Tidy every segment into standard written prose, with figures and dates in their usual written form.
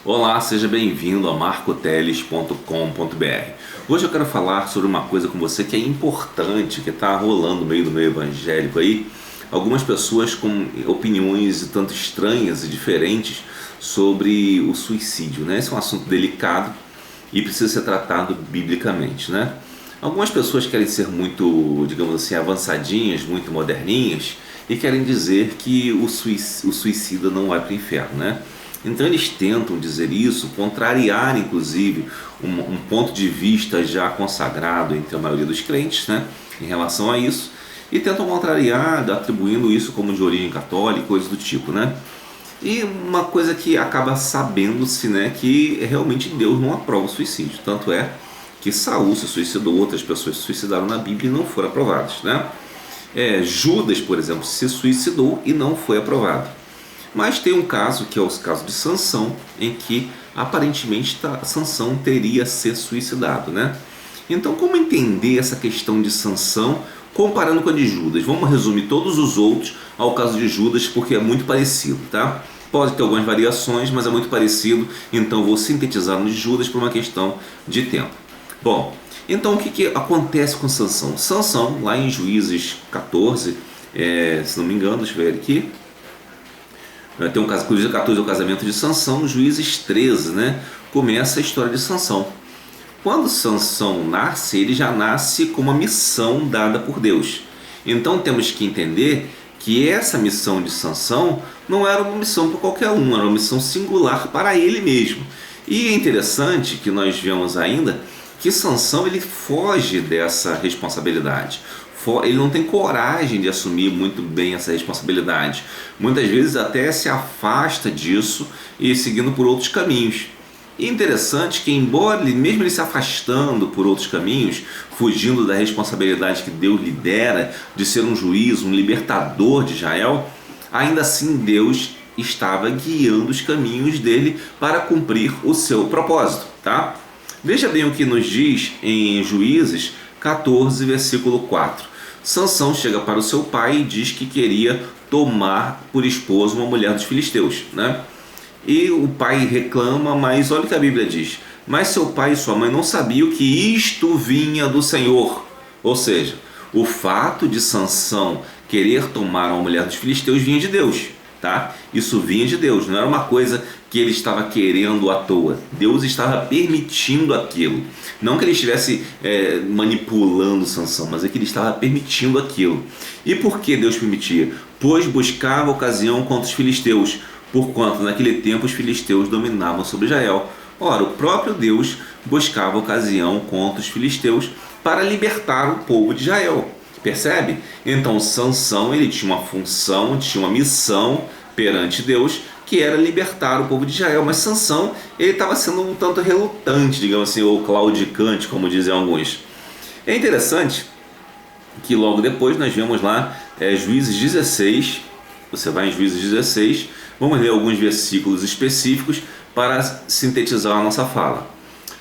Olá, seja bem-vindo a marcoteles.com.br. Hoje eu quero falar sobre uma coisa com você que é importante, que está rolando no meio do meio evangélico aí. Algumas pessoas com opiniões tanto estranhas e diferentes sobre o suicídio, né? Esse é um assunto delicado e precisa ser tratado biblicamente, né? Algumas pessoas querem ser muito, digamos assim, avançadinhas, muito moderninhas e querem dizer que o suicida não vai para o inferno, né? Então eles tentam dizer isso, contrariar inclusive um ponto de vista já consagrado entre a maioria dos crentes, né, em relação a isso, e tentam contrariar, atribuindo isso como de origem católica, coisas do tipo, né? E uma coisa que acaba sabendo-se, né, que realmente Deus não aprova o suicídio. Tanto é que Saul se suicidou, outras pessoas se suicidaram na Bíblia e não foram aprovadas, né? Judas, por exemplo, se suicidou e não foi aprovado. Mas tem um caso, que é o caso de Sansão, em que aparentemente Sansão teria se suicidado, né? Então, como entender essa questão de Sansão comparando com a de Judas? Vamos resumir todos os outros ao caso de Judas, porque é muito parecido, tá? Pode ter algumas variações, mas é muito parecido, então vou sintetizar no de Judas por uma questão de tempo. Bom, então o que acontece com Sansão? Sansão, lá em Juízes 14, se não me engano, deixa eu ver aqui, tem um caso, Juízes 14 é o casamento de Sansão, Juízes 13, né, começa a história de Sansão. Quando Sansão nasce, ele já nasce com uma missão dada por Deus. Então temos que entender que essa missão de Sansão não era uma missão para qualquer um, era uma missão singular para ele mesmo. E é interessante que nós vemos ainda que Sansão ele foge dessa responsabilidade. Ele não tem coragem de assumir muito bem essa responsabilidade. Muitas vezes até se afasta disso e seguindo por outros caminhos. E é interessante que, embora mesmo ele se afastando por outros caminhos, fugindo da responsabilidade que Deus lhe dera de ser um juiz, um libertador de Israel, ainda assim Deus estava guiando os caminhos dele para cumprir o seu propósito, tá? Veja bem o que nos diz em Juízes 14, versículo 4. Sansão chega para o seu pai e diz que queria tomar por esposa uma mulher dos filisteus, né? E o pai reclama, mas olha o que a Bíblia diz: mas seu pai e sua mãe não sabiam que isto vinha do Senhor. Ou seja, o fato de Sansão querer tomar uma mulher dos filisteus vinha de Deus, tá? Isso vinha de Deus, não era uma coisa que ele estava querendo à toa. Deus estava permitindo aquilo. Não que ele estivesse manipulando Sansão, mas é que ele estava permitindo aquilo. E por que Deus permitia? Pois buscava ocasião contra os filisteus, porquanto naquele tempo os filisteus dominavam sobre Israel. Ora, o próprio Deus buscava ocasião contra os filisteus para libertar o povo de Israel. Percebe? Então Sansão ele tinha uma função, tinha uma missão perante Deus, que era libertar o povo de Israel. Mas Sansão ele estava sendo um tanto relutante, digamos assim, ou claudicante, como dizem alguns. É interessante que logo depois nós vemos lá Juízes 16. Você vai em Juízes 16, vamos ler alguns versículos específicos para sintetizar a nossa fala.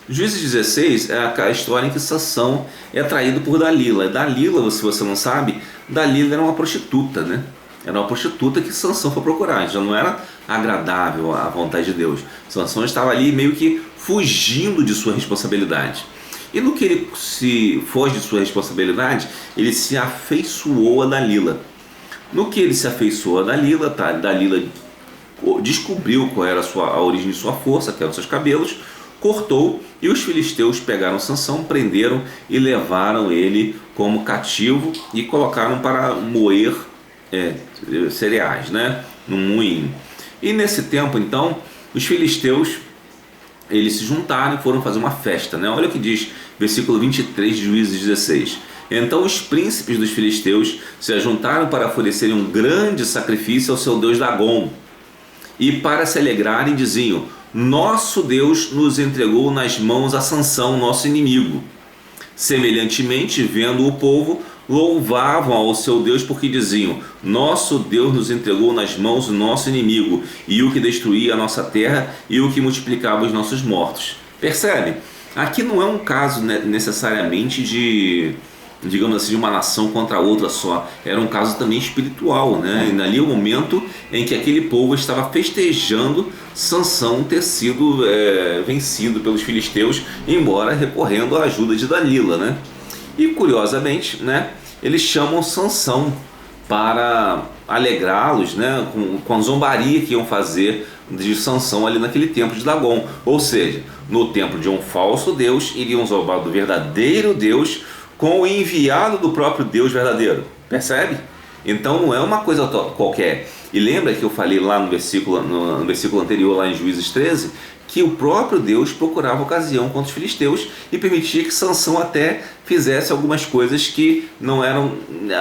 Juízes 16 é a história em que Sansão é traído por Dalila. Dalila, se você não sabe, Dalila era uma prostituta, né? Era uma prostituta que Sansão foi procurar. Já não era agradável à vontade de Deus. Sansão estava ali meio que fugindo de sua responsabilidade. E no que ele se foge de sua responsabilidade, ele se afeiçoou a Dalila. No que ele se afeiçoou a Dalila, tá? Dalila descobriu qual era a origem de sua força, que eram seus cabelos, cortou, e os filisteus pegaram Sansão, prenderam e levaram ele como cativo e colocaram para moer cereais, né, num moinho. E nesse tempo, então, os filisteus eles se juntaram e foram fazer uma festa, né? Olha o que diz versículo 23 de Juízes 16. Então os príncipes dos filisteus se ajuntaram para oferecerem um grande sacrifício ao seu deus Dagom, e para se alegrarem diziam: nosso Deus nos entregou nas mãos a Sansão, nosso inimigo. Semelhantemente, vendo o povo, louvavam ao seu Deus, porque diziam: nosso Deus nos entregou nas mãos do nosso inimigo, e o que destruía a nossa terra, e o que multiplicava os nossos mortos. Percebe? Aqui não é um caso necessariamente digamos assim, de uma nação contra outra só. Era um caso também espiritual, né? E ali é o momento em que aquele povo estava festejando Sansão ter sido vencido pelos filisteus, embora recorrendo à ajuda de Dalila, né? E curiosamente, né, eles chamam Sansão para alegrá-los, né, com a zombaria que iam fazer de Sansão ali naquele templo de Dagon. Ou seja, no templo de um falso Deus, iriam zombar do verdadeiro Deus com o enviado do próprio Deus verdadeiro. Percebe? Então não é uma coisa qualquer. E lembra que eu falei lá no versículo anterior, lá em Juízes 13, que o próprio Deus procurava ocasião contra os filisteus e permitia que Sansão até fizesse algumas coisas que não eram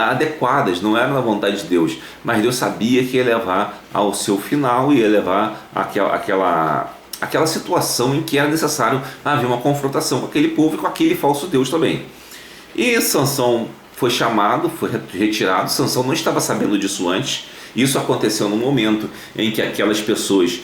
adequadas, não eram na vontade de Deus, mas Deus sabia que ia levar ao seu final, ia levar aquela situação em que era necessário haver uma confrontação com aquele povo e com aquele falso Deus também. E Sansão foi chamado, foi retirado. Sansão não estava sabendo disso antes. Isso aconteceu no momento em que aquelas pessoas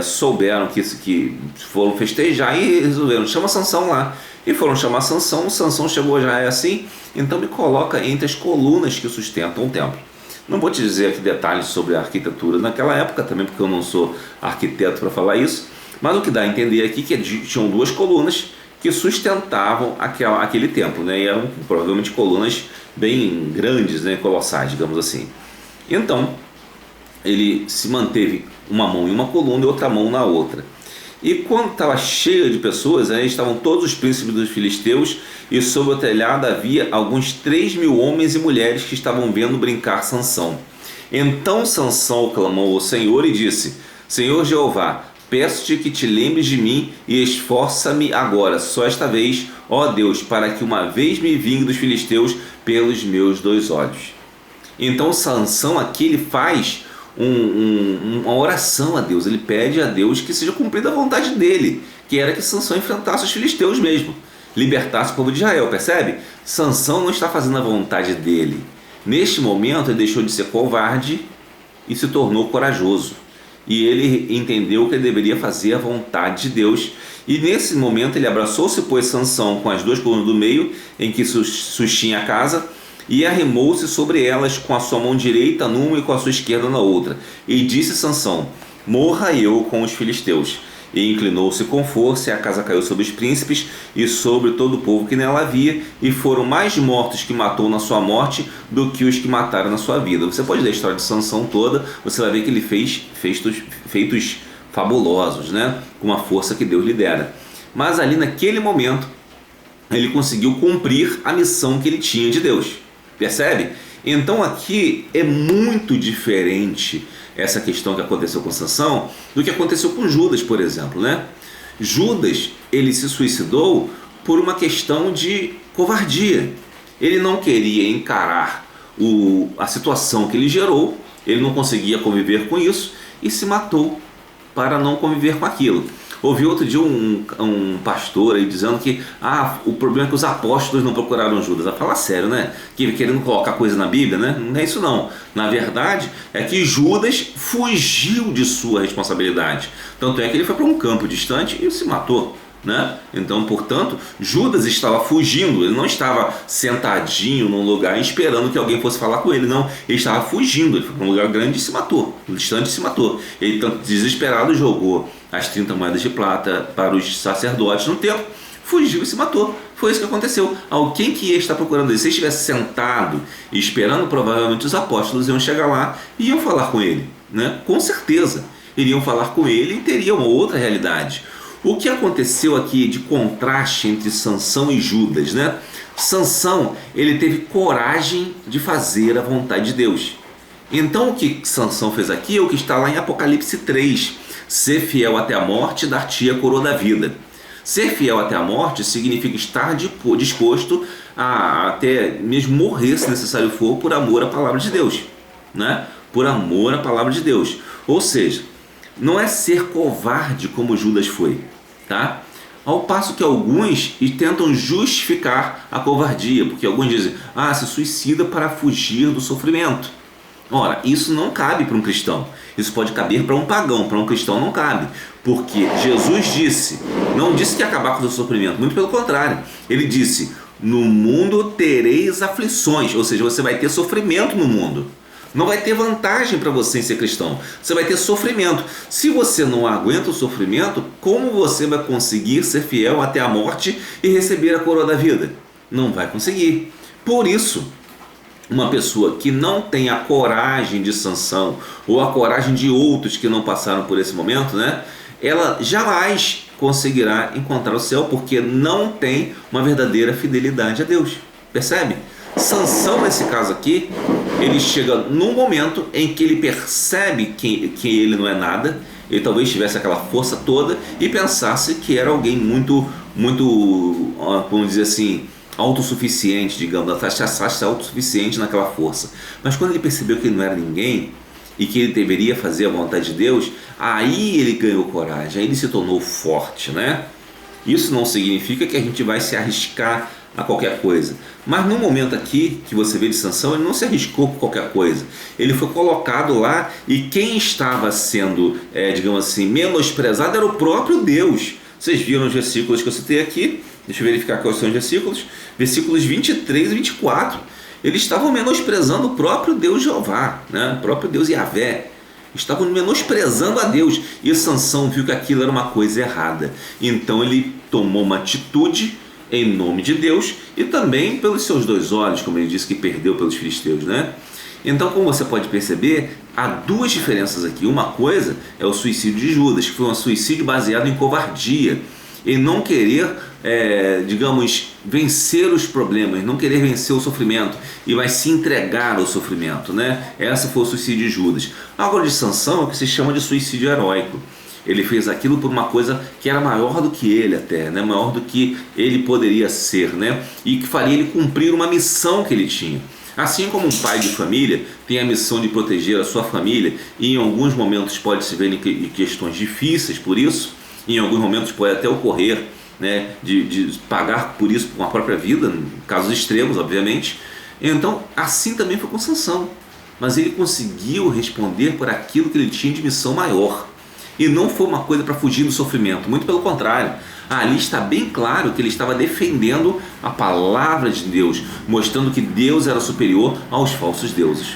souberam que foram festejar e resolveram, chama Sansão lá. E foram chamar Sansão. Sansão chegou, já é assim, então me coloca entre as colunas que sustentam o templo. Não vou te dizer aqui detalhes sobre a arquitetura naquela época, também porque eu não sou arquiteto para falar isso, mas o que dá a entender aqui é que tinham duas colunas que sustentavam aquele templo, né? E eram provavelmente colunas bem grandes, né? Colossais, digamos assim. Então, ele se manteve uma mão em uma coluna e outra mão na outra. E quando estava cheio de pessoas, aí estavam todos os príncipes dos filisteus, e sobre o telhado havia alguns 3.000 homens e mulheres que estavam vendo brincar Sansão. Então Sansão clamou ao Senhor e disse: Senhor Jeová, peço-te que te lembres de mim e esforça-me agora, só esta vez, ó Deus, para que uma vez me vingue dos filisteus pelos meus 2 olhos. Então Sansão aqui ele faz uma oração a Deus, ele pede a Deus que seja cumprida a vontade dele, que era que Sansão enfrentasse os filisteus mesmo, libertasse o povo de Israel, percebe? Sansão não está fazendo a vontade dele. Neste momento ele deixou de ser covarde e se tornou corajoso. E ele entendeu que ele deveria fazer a vontade de Deus. E nesse momento ele abraçou-se, pois, Sansão com as 2 colunas do meio, em que sustinha a casa, e arrimou-se sobre elas com a sua mão direita numa e com a sua esquerda na outra. E disse Sansão: morra eu com os filisteus. E inclinou-se com força, e a casa caiu sobre os príncipes e sobre todo o povo que nela havia, e foram mais mortos que matou na sua morte do que os que mataram na sua vida. Você pode ler a história de Sansão toda, você vai ver que ele fez feitos fabulosos, né? Com a força que Deus lhe dera. Mas ali naquele momento ele conseguiu cumprir a missão que ele tinha de Deus. Percebe? Então aqui é muito diferente essa questão que aconteceu com Sansão do que aconteceu com Judas, por exemplo, né? Judas, ele se suicidou por uma questão de covardia. Ele não queria encarar a situação que ele gerou, ele não conseguia conviver com isso e se matou para não conviver com aquilo. Ouvi outro dia um pastor aí dizendo que o problema é que os apóstolos não procuraram Judas. Fala sério, né? Querendo colocar coisa na Bíblia, né? Não é isso não. Na verdade, é que Judas fugiu de sua responsabilidade. Tanto é que ele foi para um campo distante e se matou, né? Então, portanto, Judas estava fugindo. Ele não estava sentadinho num lugar esperando que alguém fosse falar com ele, não. Ele estava fugindo. Ele foi para um lugar grande e se matou. Distante e se matou. Ele, tanto desesperado, jogou as 30 moedas de prata para os sacerdotes no templo, fugiu e se matou. Foi isso que aconteceu. Alguém que ia estar procurando ele, se ele estivesse sentado e esperando, provavelmente os apóstolos iam chegar lá e iam falar com ele, né? Com certeza iriam falar com ele e teria uma outra realidade. O que aconteceu aqui de contraste entre Sansão e Judas, né? Sansão, ele teve coragem de fazer a vontade de Deus. Então o que Sansão fez aqui é o que está lá em Apocalipse 3. Ser fiel até a morte, dar-te a coroa da vida. Ser fiel até a morte significa estar disposto a até mesmo morrer, se necessário for, por amor à palavra de Deus, né? Por amor à palavra de Deus. Ou seja, não é ser covarde como Judas foi, tá? Ao passo que alguns tentam justificar a covardia, porque alguns dizem: se suicida para fugir do sofrimento. Ora, isso não cabe para um cristão. Isso pode caber para um pagão, para um cristão não cabe. Porque Jesus não disse que ia acabar com o seu sofrimento, muito pelo contrário. Ele disse: no mundo tereis aflições, ou seja, você vai ter sofrimento no mundo. Não vai ter vantagem para você em ser cristão. Você vai ter sofrimento. Se você não aguenta o sofrimento, como você vai conseguir ser fiel até a morte e receber a coroa da vida? Não vai conseguir. Por isso, uma pessoa que não tem a coragem de Sansão ou a coragem de outros que não passaram por esse momento, né? Ela jamais conseguirá encontrar o céu, porque não tem uma verdadeira fidelidade a Deus. Percebe? Sansão, nesse caso aqui, ele chega num momento em que ele percebe que ele não é nada. Ele talvez tivesse aquela força toda e pensasse que era alguém muito, vamos dizer assim, autossuficiente, digamos, achasse autossuficiente naquela força. Mas quando ele percebeu que ele não era ninguém e que ele deveria fazer a vontade de Deus, aí ele ganhou coragem, aí ele se tornou forte, né? Isso não significa que a gente vai se arriscar a qualquer coisa. Mas no momento aqui que você vê de Sansão, ele não se arriscou por qualquer coisa. Ele foi colocado lá e quem estava sendo, digamos assim, menosprezado era o próprio Deus. Vocês viram os versículos que eu citei aqui? Deixa eu verificar quais são os versículos. Versículos 23 e 24. Eles estavam menosprezando o próprio Deus Jeová, né? O próprio Deus Yahvé. Estavam menosprezando a Deus. E Sansão viu que aquilo era uma coisa errada. Então ele tomou uma atitude em nome de Deus e também pelos seus 2 olhos, como ele disse que perdeu pelos filisteus, né? Então, como você pode perceber, há 2 diferenças aqui. Uma coisa é o suicídio de Judas, que foi um suicídio baseado em covardia, em não querer, digamos, vencer os problemas, não querer vencer o sofrimento e vai se entregar ao sofrimento, né? Essa foi o suicídio de Judas. Agora, de Sansão é o que se chama de suicídio heróico. Ele fez aquilo por uma coisa que era maior do que ele até, né? Maior do que ele poderia ser, né? E que faria ele cumprir uma missão que ele tinha. Assim como um pai de família tem a missão de proteger a sua família e em alguns momentos pode se ver em questões difíceis por isso, em alguns momentos pode até ocorrer, né, de pagar por isso com a própria vida, em casos extremos, obviamente. Então, assim também foi com Sansão. Mas ele conseguiu responder por aquilo que ele tinha de missão maior. E não foi uma coisa para fugir do sofrimento, muito pelo contrário. Ali está bem claro que ele estava defendendo a palavra de Deus, mostrando que Deus era superior aos falsos deuses.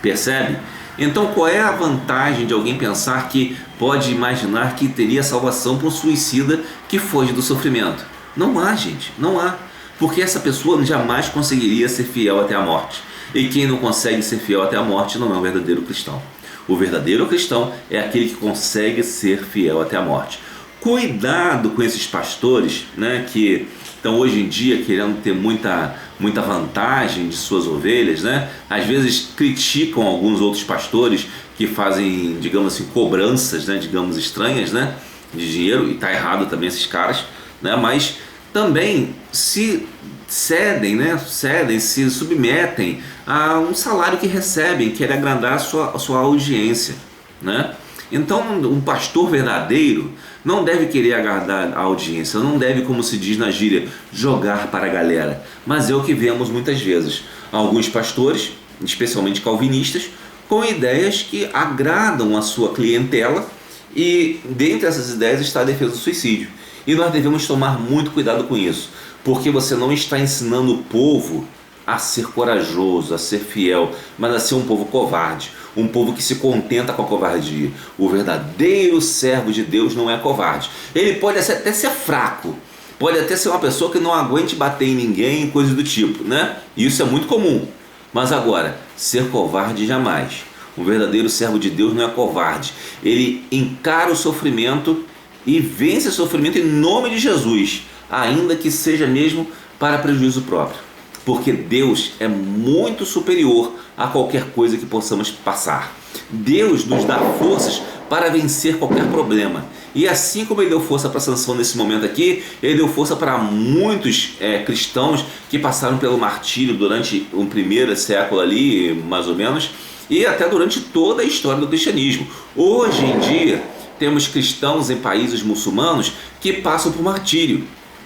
Percebe? Então, qual é a vantagem de alguém pensar que pode imaginar que teria salvação para um suicida que foge do sofrimento? Não há, gente, não há. Porque essa pessoa jamais conseguiria ser fiel até a morte. E quem não consegue ser fiel até a morte não é um verdadeiro cristão. O verdadeiro cristão é aquele que consegue ser fiel até a morte. Cuidado com esses pastores, né, que estão hoje em dia querendo ter muita vantagem de suas ovelhas, né? Às vezes criticam alguns outros pastores que fazem, digamos assim, cobranças, né, digamos, estranhas, né, de dinheiro, e está errado também esses caras, né? Mas também se se submetem a um salário que recebem, querem agradar a sua audiência, né? Então, um pastor verdadeiro não deve querer agradar a audiência, não deve, como se diz na gíria, jogar para a galera, mas é o que vemos muitas vezes. Alguns pastores, especialmente calvinistas, com ideias que agradam a sua clientela, e dentre essas ideias está a defesa do suicídio. E nós devemos tomar muito cuidado com isso, porque você não está ensinando o povo a ser corajoso, a ser fiel, mas a ser um povo covarde, um povo que se contenta com a covardia. O verdadeiro servo de Deus não é covarde. Ele pode até ser fraco, pode até ser uma pessoa que não aguente bater em ninguém, coisas do tipo, né? Isso é muito comum. Mas agora, ser covarde jamais. O verdadeiro servo de Deus não é covarde. Ele encara o sofrimento e vence o sofrimento em nome de Jesus, ainda que seja mesmo para prejuízo próprio. Porque Deus é muito superior a qualquer coisa que possamos passar. Deus nos dá forças para vencer qualquer problema. E assim como Ele deu força para Sansão nesse momento aqui, Ele deu força para muitos cristãos que passaram pelo martírio durante o primeiro século ali, mais ou menos, e até durante toda a história do cristianismo. Hoje em dia, temos cristãos em países muçulmanos que passam por martírio.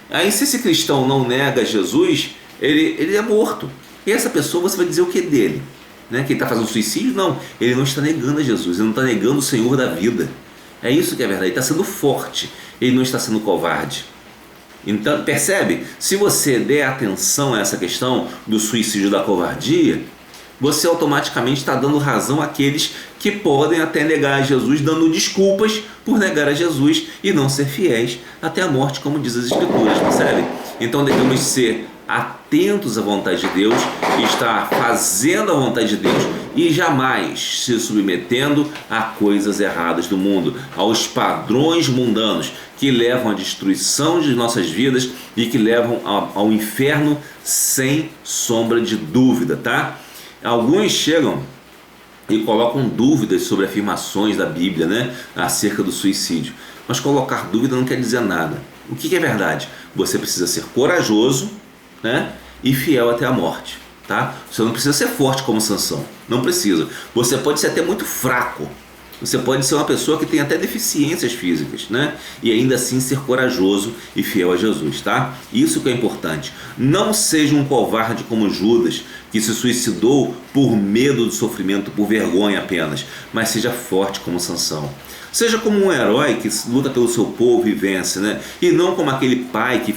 Aí, se esse cristão não nega Jesus, ele é morto. E essa pessoa, você vai dizer o que dele? Né? Que ele está fazendo suicídio? Não, ele não está negando a Jesus, ele não está negando o Senhor da vida. É isso que é verdade, ele está sendo forte, ele não está sendo covarde. Então, percebe? Se você der atenção a essa questão do suicídio da covardia, você automaticamente está dando razão àqueles que podem até negar a Jesus, dando desculpas por negar a Jesus e não ser fiéis até a morte, como diz as Escrituras, percebe? Então devemos ser atentos à vontade de Deus, estar fazendo a vontade de Deus e jamais se submetendo a coisas erradas do mundo, aos padrões mundanos que levam à destruição de nossas vidas e que levam ao inferno sem sombra de dúvida, tá? Alguns chegam e colocam dúvidas sobre afirmações da Bíblia, né, acerca do suicídio. Mas colocar dúvida não quer dizer nada. O que é verdade? Você precisa ser corajoso, né, e fiel até a morte, tá? Você não precisa ser forte como Sansão, não precisa. Você pode ser até muito fraco. Você pode ser uma pessoa que tem até deficiências físicas, né? E ainda assim ser corajoso e fiel a Jesus, tá? Isso que é importante. Não seja um covarde como Judas, que se suicidou por medo do sofrimento, por vergonha apenas, mas seja forte como Sansão. Seja como um herói que luta pelo seu povo e vence, né? E não como aquele pai que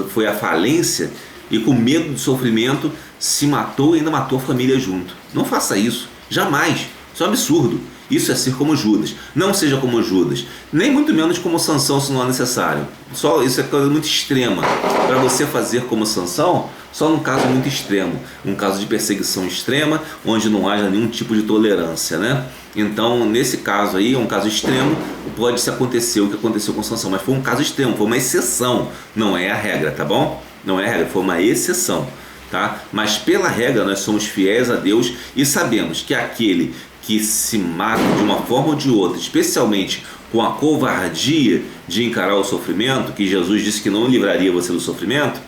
foi à falência e com medo do sofrimento se matou e ainda matou a família junto. Não faça isso, jamais. Isso é um absurdo. Isso é ser como Judas. Não seja como Judas, nem muito menos como Sansão, se não é necessário. Só isso é coisa muito extrema. Para você fazer como Sansão, só num caso muito extremo, um caso de perseguição extrema, onde não haja nenhum tipo de tolerância, né? Então, nesse caso aí, é um caso extremo, pode acontecer o que aconteceu com Sansão, mas foi um caso extremo, foi uma exceção, não é a regra, tá bom? Não é a regra, foi uma exceção, tá? Mas pela regra nós somos fiéis a Deus e sabemos que aquele que se mata de uma forma ou de outra, especialmente com a covardia de encarar o sofrimento, que Jesus disse que não livraria você do sofrimento,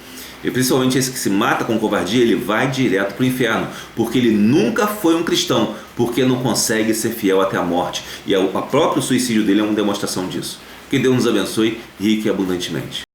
e principalmente esse que se mata com covardia, ele vai direto para o inferno, porque ele nunca foi um cristão, porque não consegue ser fiel até a morte, e o próprio suicídio dele é uma demonstração disso. Que Deus nos abençoe rica e abundantemente.